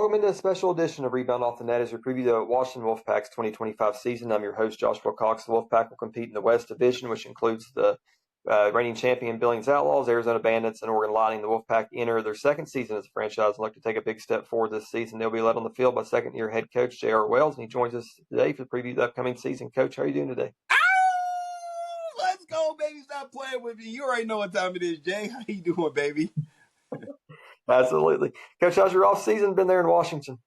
Welcome into a special edition of Rebound Off the Net as we preview the Washington Wolfpack's 2025 season. I'm your host, Joshua Cox. The Wolfpack will compete in the West Division, which includes the reigning champion Billings Outlaws, Arizona Bandits, and Oregon Lightning. The Wolfpack enter their second season as a franchise and look to take a big step forward this season. They'll be led on the field by second-year head coach J.R. Wells, and he joins us today to preview the upcoming season. Coach, how are you doing today? Let's go, baby. Stop playing with me. You already know what time it is, Jay. How you doing, baby? Absolutely. Coach, how's your off-season been there in Washington?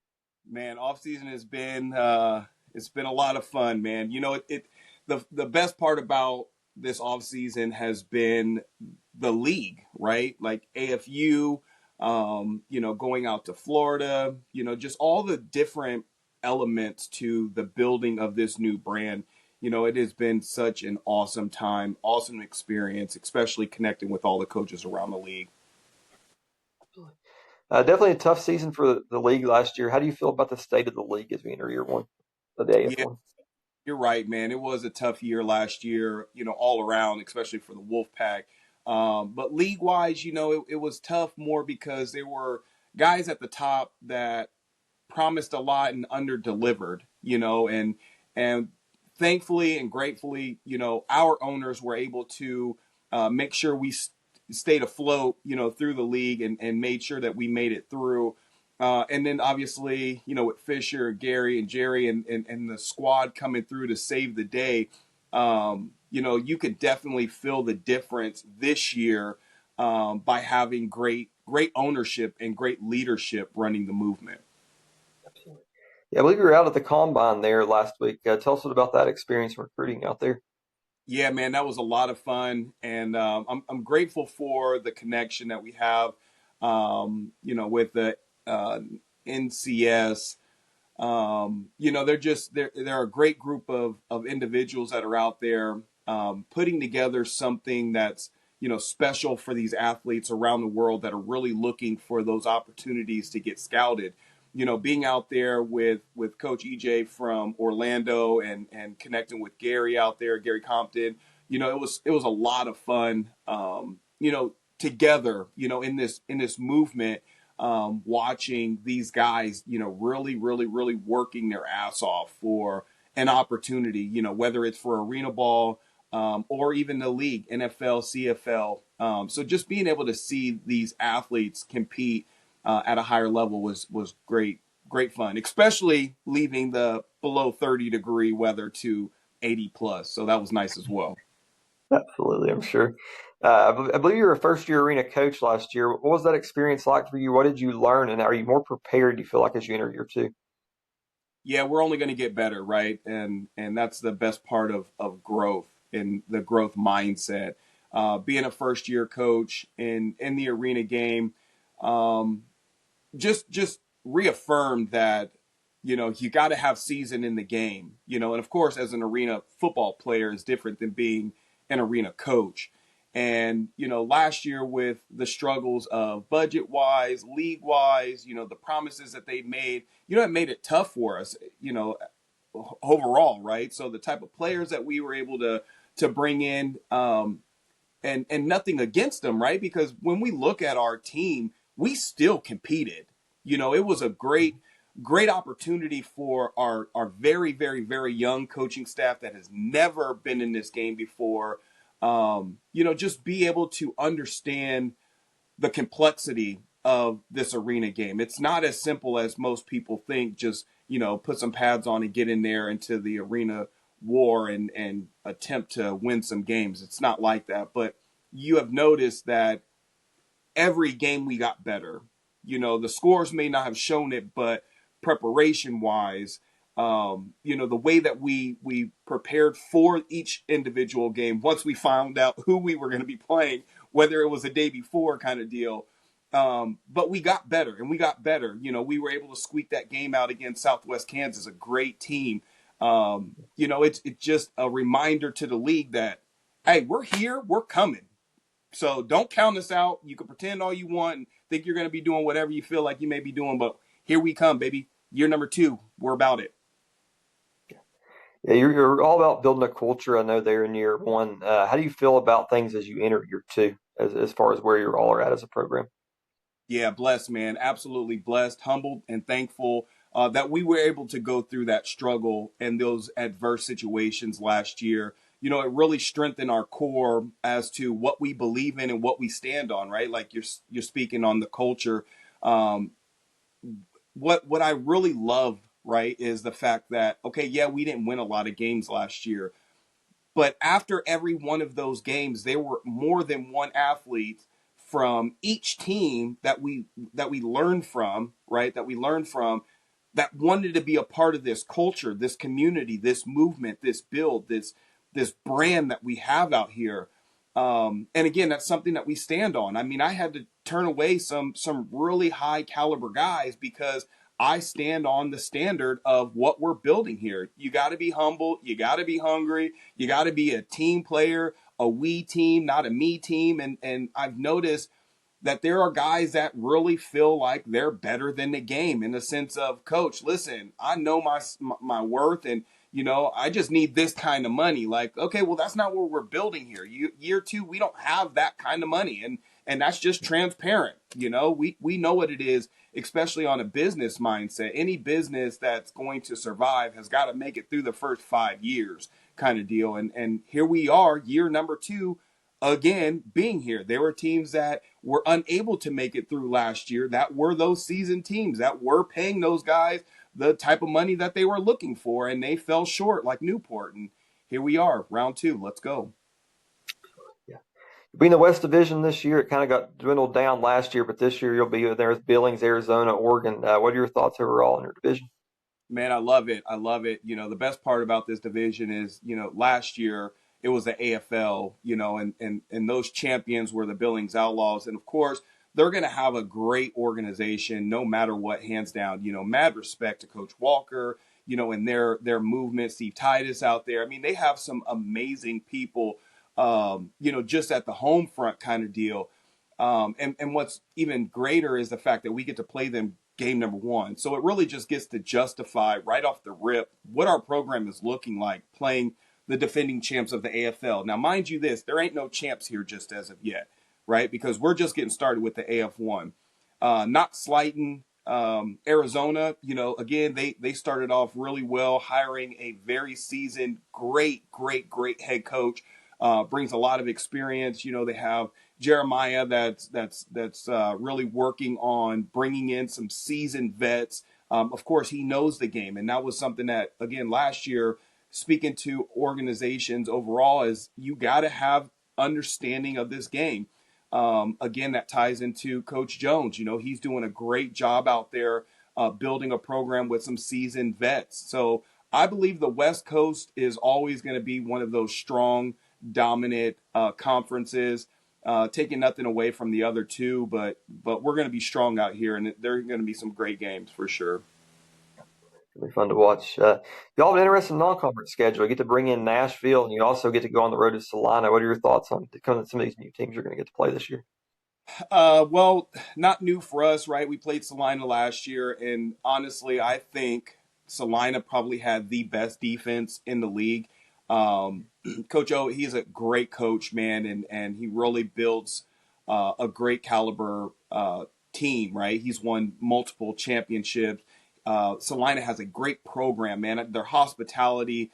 Man, off season has been it's been a lot of fun, man. You know, the best part about this off season has been the league, right? Like AFU, going out to Florida, just all the different elements to the building of this new brand. You know, it has been such an awesome time, awesome experience, especially connecting with all the coaches around the league. Definitely a tough season for the league last year. How do you feel about the state of the league as we enter year one of the Yeah, AF1? you're right, man. It was a tough year last year, all around, especially for the Wolfpack. But league wise, it was tough more because there were guys at the top that promised a lot and under delivered, and thankfully and gratefully, our owners were able to make sure we stayed afloat, through the league and made sure that we made it through. And then obviously, with Fisher, Gary, and Jerry and the squad coming through to save the day, you could definitely feel the difference this year by having great ownership and great leadership running the movement. Yeah, I believe you were out at the combine there last week. Tell us about that experience recruiting out there. Yeah, man, that was a lot of fun, and I'm grateful for the connection that we have, with the uh, NCS. They're a great group of individuals that are out there putting together something that's special for these athletes around the world that are really looking for those opportunities to get scouted. Being out there with Coach EJ from Orlando and connecting with Gary out there, Gary Compton. It was a lot of fun. Together, in this movement, watching these guys, really, really, really working their ass off for an opportunity, whether it's for arena ball or even the league, NFL, CFL. So just being able to see these athletes compete at a higher level was great fun, especially leaving the below 30-degree weather to 80 plus. So that was nice as well. Absolutely, I'm sure. I believe you were a first-year arena coach last year. What was that experience like for you? What did you learn, and are you more prepared, do you feel like, as you enter year two? Yeah, we're only going to get better, right? And that's the best part of growth and the growth mindset. Being a first year coach in the arena game, um, just reaffirmed that you got to have season in the game, and of course as an arena football player is different than being an arena coach. And last year with the struggles of budget wise, league wise, the promises that they made, it made it tough for us, overall, right? So the type of players that we were able to bring in, and nothing against them, right? Because when we look at our team, we still competed. It was a great opportunity for our very, very, very young coaching staff that has never been in this game before. Just be able to understand the complexity of this arena game. It's not as simple as most people think. Just put some pads on and get in there into the arena war and attempt to win some games. It's not like that. But you have noticed that every game we got better. The scores may not have shown it, but preparation wise, the way that we prepared for each individual game once we found out who we were going to be playing, whether it was a day before kind of deal. But we got better and we got better. We were able to squeak that game out against Southwest Kansas, a great team. It's just a reminder to the league that, hey, we're here, we're coming. So don't count us out. You can pretend all you want and think you're going to be doing whatever you feel like you may be doing, but here we come, baby. Year number 2, we're about it. Yeah, you're all about building a culture. I know there in year one. How do you feel about things as you enter year two, as far as where you all are at as a program? Yeah, blessed, man. Absolutely blessed, humbled, and thankful that we were able to go through that struggle and those adverse situations last year. It really strengthened our core as to what we believe in and what we stand on, right? Like you're speaking on the culture. Um, what I really love, right, is the fact that okay, yeah, we didn't win a lot of games last year, but after every one of those games, there were more than one athlete from each team that we learned from, right? That we learned from that wanted to be a part of this culture, this community, this movement, this build, this brand that we have out here. And again, that's something that we stand on. I mean, I had to turn away some really high caliber guys because I stand on the standard of what we're building here. You got to be humble. You got to be hungry. You got to be a team player, a we team, not a me team. And I've noticed that there are guys that really feel like they're better than the game in the sense of, coach, listen, I know my worth, and I just need this kind of money. Like, okay, well, that's not what we're building here. Year two, we don't have that kind of money, and that's just transparent. We know what it is, especially on a business mindset. Any business that's going to survive has got to make it through the first 5 years, kind of deal. And here we are, year number two, again being here. There were teams that were unable to make it through last year that were those seasoned teams that were paying those guys the type of money that they were looking for, and they fell short like Newport. And here we are, round two. Let's go. Yeah. Being the West Division this year, it kind of got dwindled down last year, but this year you'll be there with Billings, Arizona, Oregon. What are your thoughts overall in your division? Man, I love it. I love it. The best part about this division is, last year it was the AFL, and those champions were the Billings Outlaws. And of course, they're going to have a great organization no matter what, hands down. Mad respect to Coach Walker, and their movement. Steve Titus out there. I mean, they have some amazing people, just at the home front kind of deal. And what's even greater is the fact that we get to play them game number one. So it really just gets to justify right off the rip what our program is looking like playing the defending champs of the AFL. Now, mind you, there ain't no champs here just as of yet, right? Because we're just getting started with the AF1. Not slighting Arizona, again, they started off really well, hiring a very seasoned, great head coach. Brings a lot of experience. They have Jeremiah that's really working on bringing in some seasoned vets. Of course, he knows the game, and that was something that, again, last year, speaking to organizations overall, is you got to have understanding of this game. Again, that ties into Coach Jones. He's doing a great job out there building a program with some seasoned vets. So I believe the West Coast is always going to be one of those strong, dominant conferences. Taking nothing away from the other two, but we're going to be strong out here, and there are going to be some great games for sure. It'll be fun to watch. Y'all have an interesting non-conference schedule. You get to bring in Nashville, and you also get to go on the road to Salina. What are your thoughts on some of these new teams you're going to get to play this year? Well, not new for us, right? We played Salina last year, and honestly, I think Salina probably had the best defense in the league. Um, Coach O, he's a great coach, man, and he really builds a great caliber team, right? He's won multiple championships. Salina has a great program, man. Their hospitality,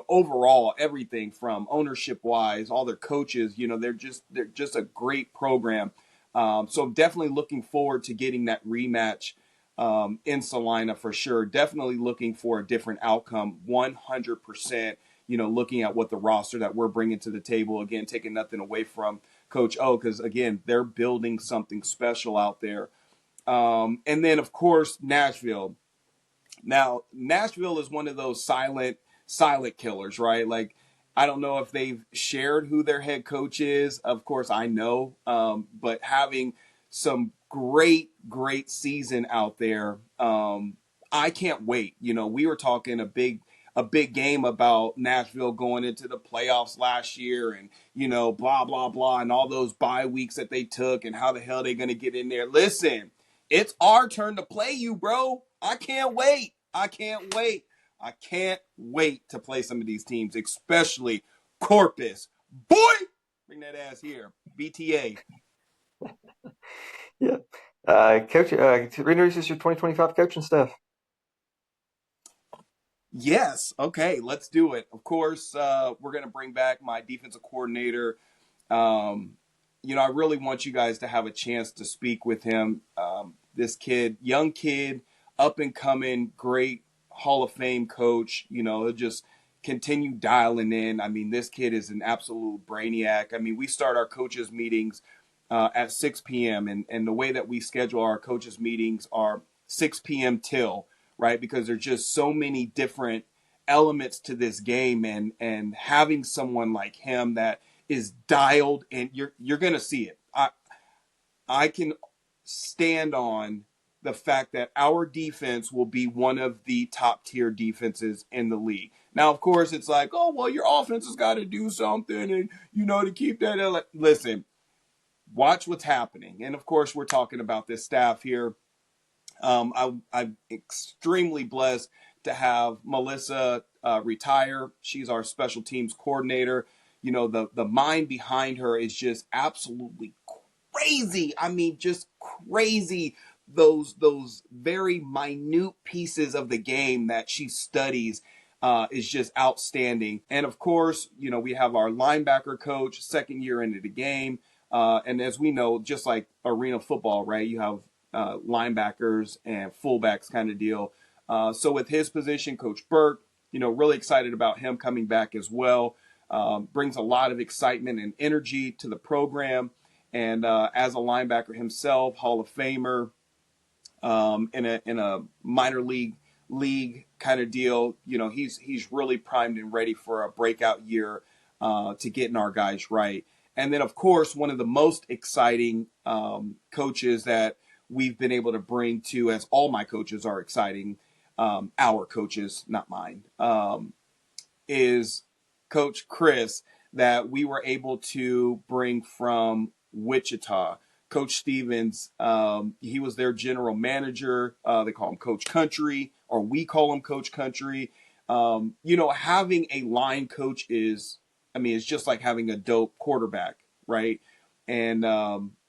overall, everything from ownership wise, all their coaches, they're just a great program. So I'm definitely looking forward to getting that rematch in Salina for sure. Definitely looking for a different outcome, 100%. Looking at what the roster that we're bringing to the table, again, taking nothing away from Coach O, because again, they're building something special out there. And then, of course, Nashville. Now, Nashville is one of those silent killers, right? Like, I don't know if they've shared who their head coach is. Of course, I know, but having some great season out there, I can't wait. We were talking a big game about Nashville going into the playoffs last year, and blah blah blah, and all those bye weeks that they took, and how the hell they going to get in there. Listen, it's our turn to play you, bro. I can't wait. I can't wait. I can't wait to play some of these teams, especially Corpus. Boy, bring that ass here. BTA. Yeah. Coach, introduce us your 2025 coaching staff. Yes. Okay, let's do it. Of course, we're going to bring back my defensive coordinator. Um, I really want you guys to have a chance to speak with him. This kid, young kid, up and coming, great Hall of Fame coach. He'll just continue dialing in. I mean, this kid is an absolute brainiac. I mean, we start our coaches meetings at 6 p.m. and the way that we schedule our coaches meetings are 6 p.m. till, right? Because there's just so many different elements to this game, and having someone like him that is dialed, and you're gonna see it. I can stand on the fact that our defense will be one of the top tier defenses in the league. Now, of course, it's like, oh well, your offense has got to do something, and to keep that. Listen, watch what's happening, and of course, we're talking about this staff here. I'm extremely blessed to have Melissa retire. She's our special teams coordinator. The mind behind her is just absolutely crazy. I mean, just crazy. Those very minute pieces of the game that she studies is just outstanding. And of course, we have our linebacker coach, second year into the game. And as we know, just like arena football, right? You have linebackers and fullbacks kind of deal. So with his position, Coach Burke, really excited about him coming back as well. Brings a lot of excitement and energy to the program. And as a linebacker himself, Hall of Famer, in a minor league kind of deal, he's really primed and ready for a breakout year to getting our guys right. And then, of course, one of the most exciting coaches that we've been able to bring to, as all my coaches are exciting, our coaches, not mine, is Coach Chris, that we were able to bring from Wichita. Coach Stevens, he was their general manager. They call him Coach Country, or we call him Coach Country. Having a line coach it's just like having a dope quarterback, right? And,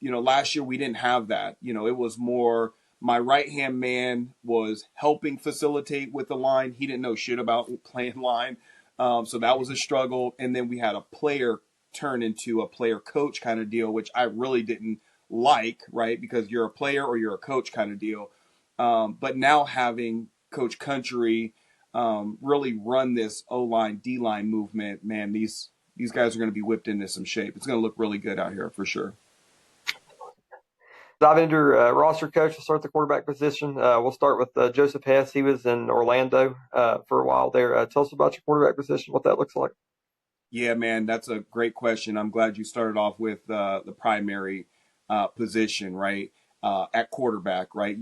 last year we didn't have that. It was more my right-hand man was helping facilitate with the line. He didn't know shit about playing line. So that was a struggle. And then we had a player turn into a player coach kind of deal, which I really didn't like, right? Because you're a player or you're a coach kind of deal. But now having Coach Country really run this O-line, D-line movement, man, these guys are going to be whipped into some shape. It's going to look really good out here for sure. Dive into your roster, coach, to start the quarterback position. We'll start with Joseph Hess. He was in Orlando for a while there. Tell us about your quarterback position, what that looks like. Yeah, man, that's a great question. I'm glad you started off with the primary position, right? At quarterback, right?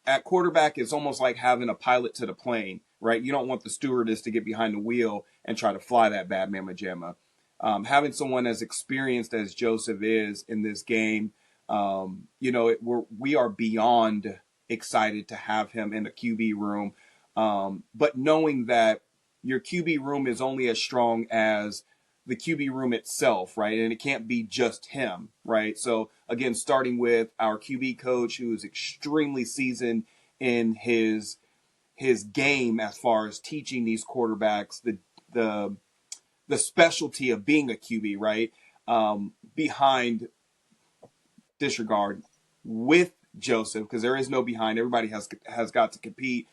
At quarterback, it's almost like having a pilot to the plane, right? You don't want the stewardess to get behind the wheel and try to fly that bad mamma jamma. Having someone as experienced as Joseph is in this game, we are beyond excited to have him in the QB room. But knowing that your QB room is only as strong as the QB room itself, right? And it can't be just him, right? So again, starting with our QB coach, who is extremely seasoned in his game as far as teaching these quarterbacks the specialty of being a QB, right? Behind disregard with Joseph, because there is no behind. Everybody has got to compete.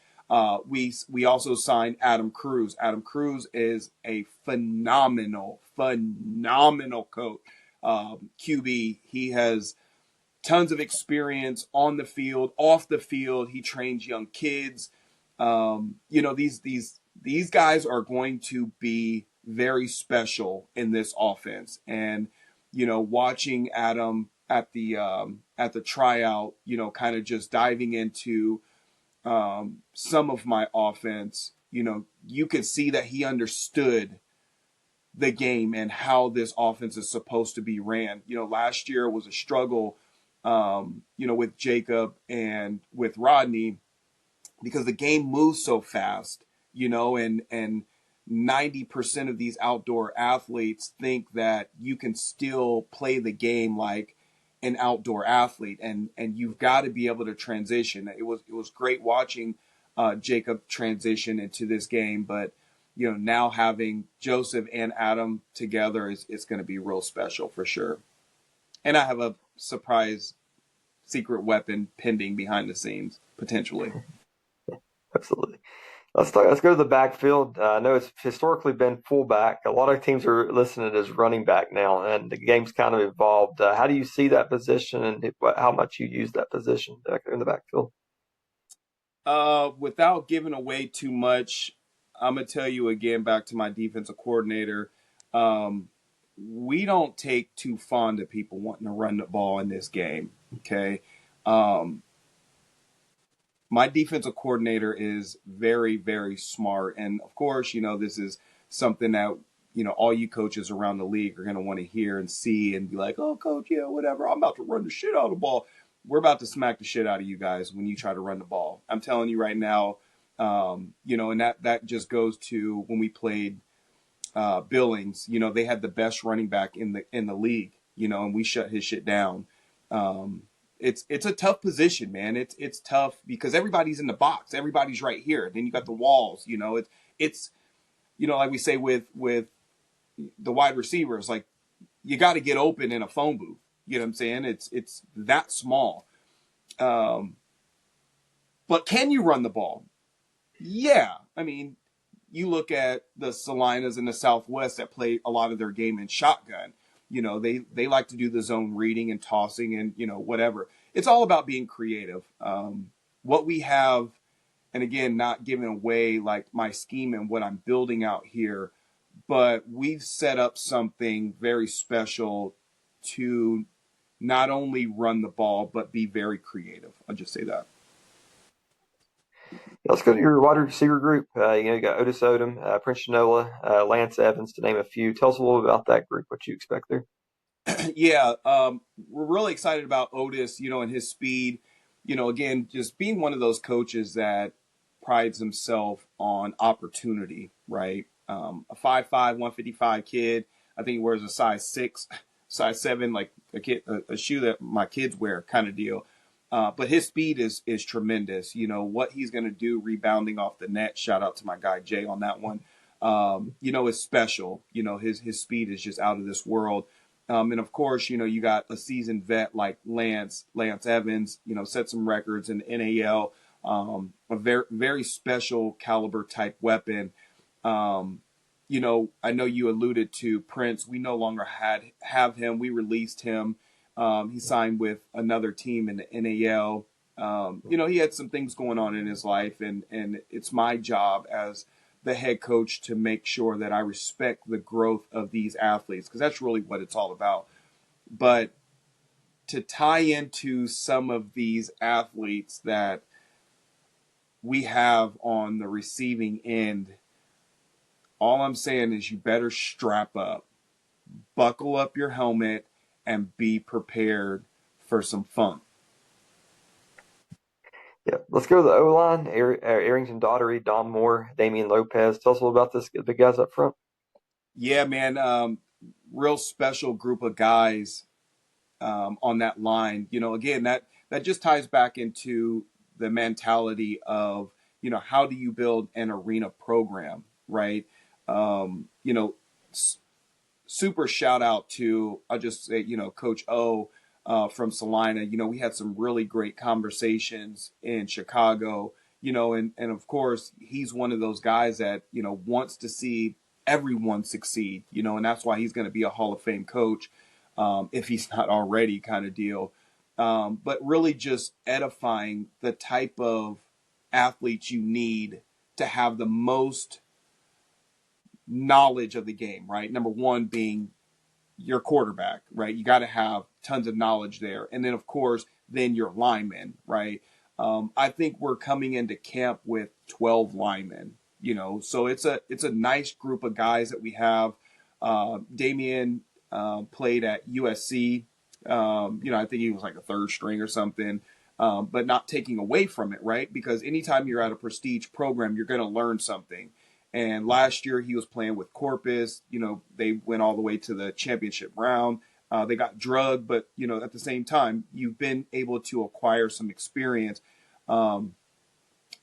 We also signed Adam Cruz. Adam Cruz is a phenomenal coach, QB. He has tons of experience on the field, off the field. He trains young kids. These guys are going to be very special in this offense. And watching Adam at the tryout, kind of just diving into some of my offense, you could see that he understood the game and how this offense is supposed to be ran. Last year was a struggle, with Jacob and with Rodney, because the game moves so fast, and 90% of these outdoor athletes think that you can still play the game like an outdoor athlete, and you've got to be able to transition. It was great watching Jacob transition into this game, but now having Joseph and Adam together is going to be real special for sure. And I have a surprise secret weapon pending behind the scenes potentially. Absolutely. Let's go to the backfield. I know it's historically been fullback. A lot of teams are listing it as running back now, and the game's kind of evolved. How do you see that position, and how much you use that position back there in the backfield? Without giving away too much, I'm gonna tell you again back to my defensive coordinator. Um, we don't take too fond of people wanting to run the ball in this game. Okay. Um, my defensive coordinator is very, very smart. And of course, this is something that, all you coaches around the league are going to want to hear and see and be like, oh, coach, yeah, whatever. I'm about to run the shit out of the ball. We're about to smack the shit out of you guys when you try to run the ball. I'm telling you right now, and that just goes to when we played Billings. They had the best running back in the league, and we shut his shit down. It's a tough position, man. It's tough because everybody's in the box. Everybody's right here. Then you got the walls. It's like we say with the wide receivers, like you got to get open in a phone booth. You know what I'm saying? It's that small. But can you run the ball? Yeah. I mean, you look at the Salinas in the Southwest that play a lot of their game in shotgun. They like to do the zone reading and tossing and whatever. It's all about being creative. What we have, and again, not giving away like my scheme and what I'm building out here, but we've set up something very special to not only run the ball but be very creative. I'll just say that. Let's go to your wide receiver group. You got Otis Odom, Prince Shinola, Lance Evans, to name a few. Tell us a little about that group, what you expect there. Yeah, we're really excited about Otis, and his speed. Again, just being one of those coaches that prides himself on opportunity, right? A 5'5", 155 kid. I think he wears a size 6, size 7, like a shoe that my kids wear kind of deal. But his speed is tremendous. What he's going to do rebounding off the net. Shout out to my guy Jay on that one. Is special. His speed is just out of this world. And of course, you got a seasoned vet like Lance Evans, set some records in the NAL, a very, very special caliber type weapon. I know you alluded to Prince. We no longer have him. We released him. He signed with another team in the NAL. He had some things going on in his life, and it's my job as the head coach to make sure that I respect the growth of these athletes, because that's really what it's all about. But to tie into some of these athletes that we have on the receiving end, all I'm saying is you better strap up, buckle up your helmet, and be prepared for some fun. Yeah, let's go to the O-line. Arrington Daughtery, Don Moore, Damian Lopez. Tell us a little about the guys up front. Yeah, man, real special group of guys on that line. Again, that just ties back into the mentality of, how do you build an arena program, right? Um, you know, Super shout out to, I'll just say, Coach O from Salina. We had some really great conversations in Chicago, and of course, he's one of those guys that, wants to see everyone succeed, and that's why he's going to be a Hall of Fame coach, if he's not already, kind of deal. But really just edifying the type of athletes you need to have the most knowledge of the game, right? Number one being your quarterback, right? You got to have tons of knowledge there. And then, of course, then your linemen, right? I think we're coming into camp with 12 linemen, so it's a nice group of guys that we have. Damian played at USC. I think he was like a third string or something, but not taking away from it, right? Because anytime you're at a prestige program, you're going to learn something. And last year he was playing with Corpus. They went all the way to the championship round. They got drugged, but at the same time, you've been able to acquire some experience. AD,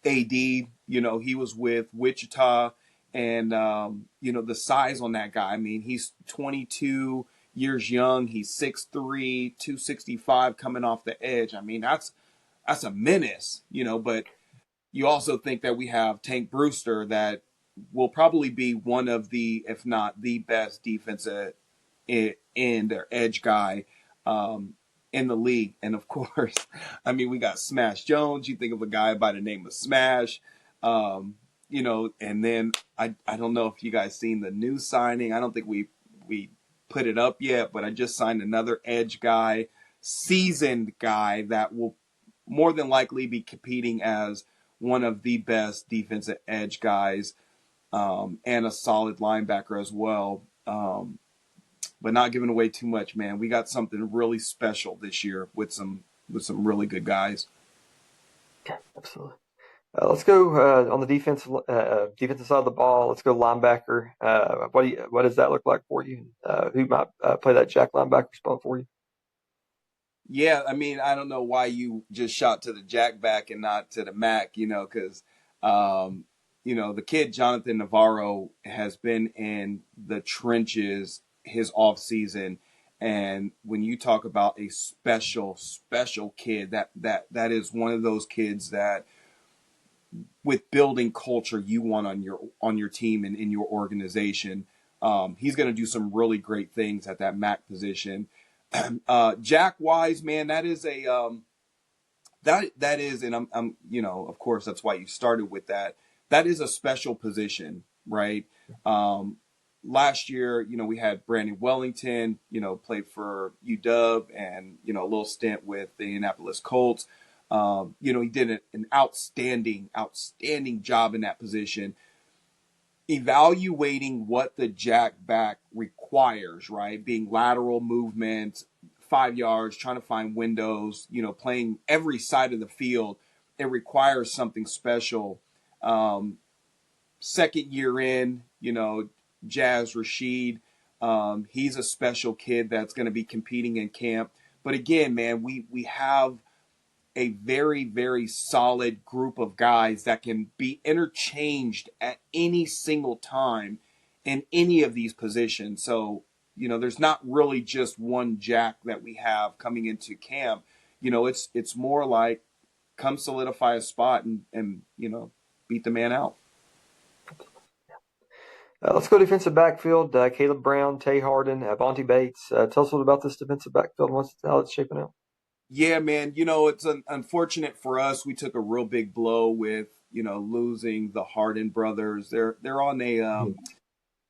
he was with Wichita, and the size on that guy. I mean, he's 22 years young. He's 6'3", 265 coming off the edge. I mean, that's a menace, but you also think that we have Tank Brewster that will probably be one of the, if not the best defensive end or edge guy in the league. And of course, I mean, we got Smash Jones. You think of a guy by the name of Smash, and then I don't know if you guys seen the new signing. I don't think we put it up yet, but I just signed another edge guy, seasoned guy that will more than likely be competing as one of the best defensive edge guys, and a solid linebacker as well. But not giving away too much, man. We got something really special this year with some really good guys. Okay, absolutely. Let's go on the defensive side of the ball. Let's go linebacker. What does that look like for you? Who might play that jack linebacker spot for you? Yeah, I mean, I don't know why you just shot to the jack back and not to the Mac, because the kid Jonathan Navarro has been in the trenches his off season, and when you talk about a special kid, that is one of those kids that with building culture you want on your team and in your organization. He's going to do some really great things at that Mac position. Jack Wise, man, that is that is, and I'm of course that's why you started with that. That is a special position, right? Last year, we had Brandon Wellington, played for UW and, a little stint with the Indianapolis Colts. He did an outstanding job in that position, evaluating what the jack back requires, right? Being lateral movement, 5 yards, trying to find windows, playing every side of the field. It requires something special. Second year in, Jazz Rashid, he's a special kid that's going to be competing in camp. But again, man, we have a very, very solid group of guys that can be interchanged at any single time in any of these positions. So, there's not really just one jack that we have coming into camp. It's more like come solidify a spot and beat the man out. Let's go defensive backfield. Caleb Brown, Tay Harden, Vontae Bates. Tell us a little about this defensive backfield and how it's shaping out. Yeah, man. It's unfortunate for us. We took a real big blow with losing the Harden brothers. They're on a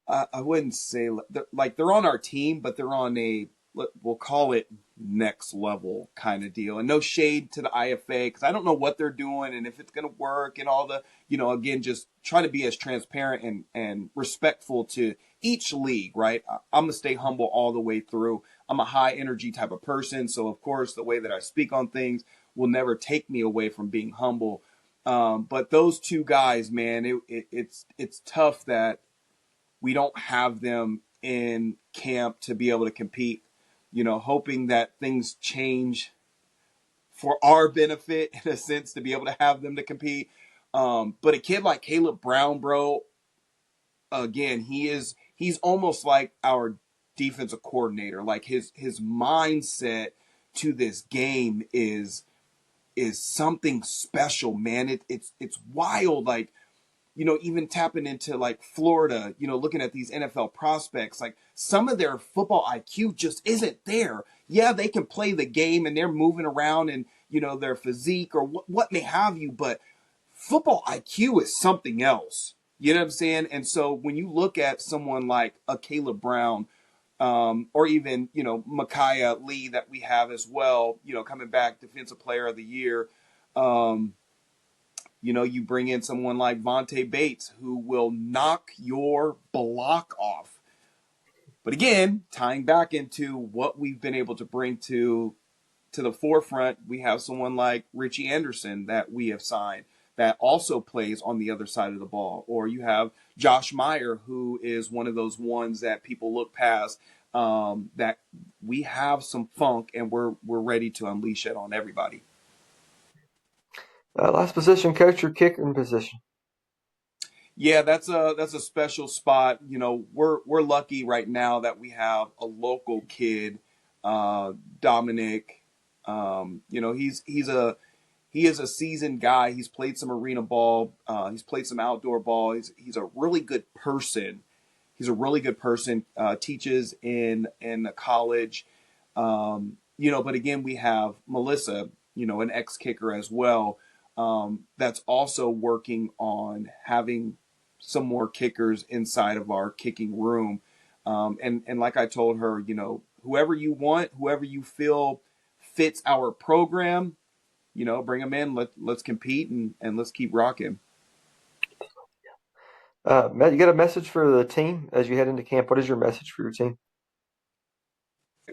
I wouldn't say they're on our team, but they're on we'll call it next level kind of deal. And no shade to the IFA because I don't know what they're doing and if it's going to work and all the, again, just try to be as transparent and respectful to each league, right? I'm going to stay humble all the way through. I'm a high energy type of person. So, of course, the way that I speak on things will never take me away from being humble. But those two guys, man, it's tough that we don't have them in camp to be able to compete, hoping that things change for our benefit in a sense to be able to have them to compete. But a kid like Caleb Brown, bro, again, he's almost like our defensive coordinator. Like his mindset to this game is something special, man. It's wild. Like, even tapping into like Florida, looking at these NFL prospects, like some of their football IQ just isn't there. Yeah, they can play the game and they're moving around and, their physique or what may have you, but football IQ is something else. You know what I'm saying? And so when you look at someone like a Caleb Brown, or even, Micaiah Lee that we have as well, coming back defensive player of the year, you bring in someone like Vontae Bates who will knock your block off. But again, tying back into what we've been able to bring to the forefront, we have someone like Richie Anderson that we have signed that also plays on the other side of the ball. Or you have Josh Meyer, who is one of those ones that people look past that we have some funk and we're ready to unleash it on everybody. Last position, coach, your kicking position. Yeah, that's a special spot. You know, we're lucky right now that we have a local kid, Dominic. You know, he is a seasoned guy. He's played some arena ball. He's played some outdoor ball. He's a really good person. He's a really good person. Teaches in a college. You know, but again, we have Melissa. You know, an ex kicker as well. That's also working on having some more kickers inside of our kicking room. And like I told her, you know, whoever you want, whoever you feel fits our program, you know, bring them in. Let's compete and let's keep rocking. Matt, you got a message for the team as you head into camp? What is your message for your team?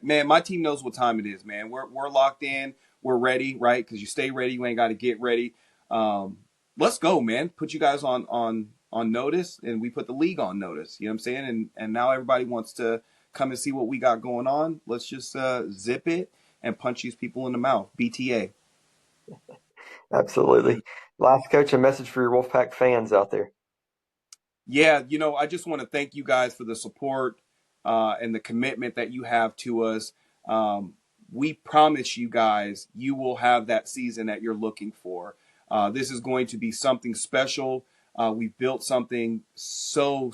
Man, my team knows what time it is, man. We're locked in. We're ready, right? Because you stay ready, you ain't got to get ready. Let's go, man. Put you guys on notice, and we put the league on notice. You know what I'm saying? And now everybody wants to come and see what we got going on. Let's just zip it and punch these people in the mouth. BTA. Absolutely. Last, coach, a message for your Wolfpack fans out there. Yeah, you know, I just want to thank you guys for the support and the commitment that you have to us. Um, we promise you guys, you will have that season that you're looking for. This is going to be something special. We've built something so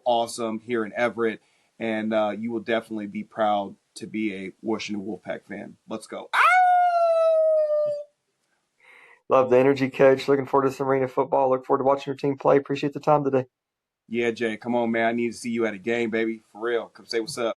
awesome here in Everett, and you will definitely be proud to be a Washington Wolfpack fan. Let's go. Love the energy, coach. Looking forward to some arena football. Look forward to watching your team play. Appreciate the time today. Yeah, Jay, come on, man. I need to see you at a game, baby. For real. Come say what's up.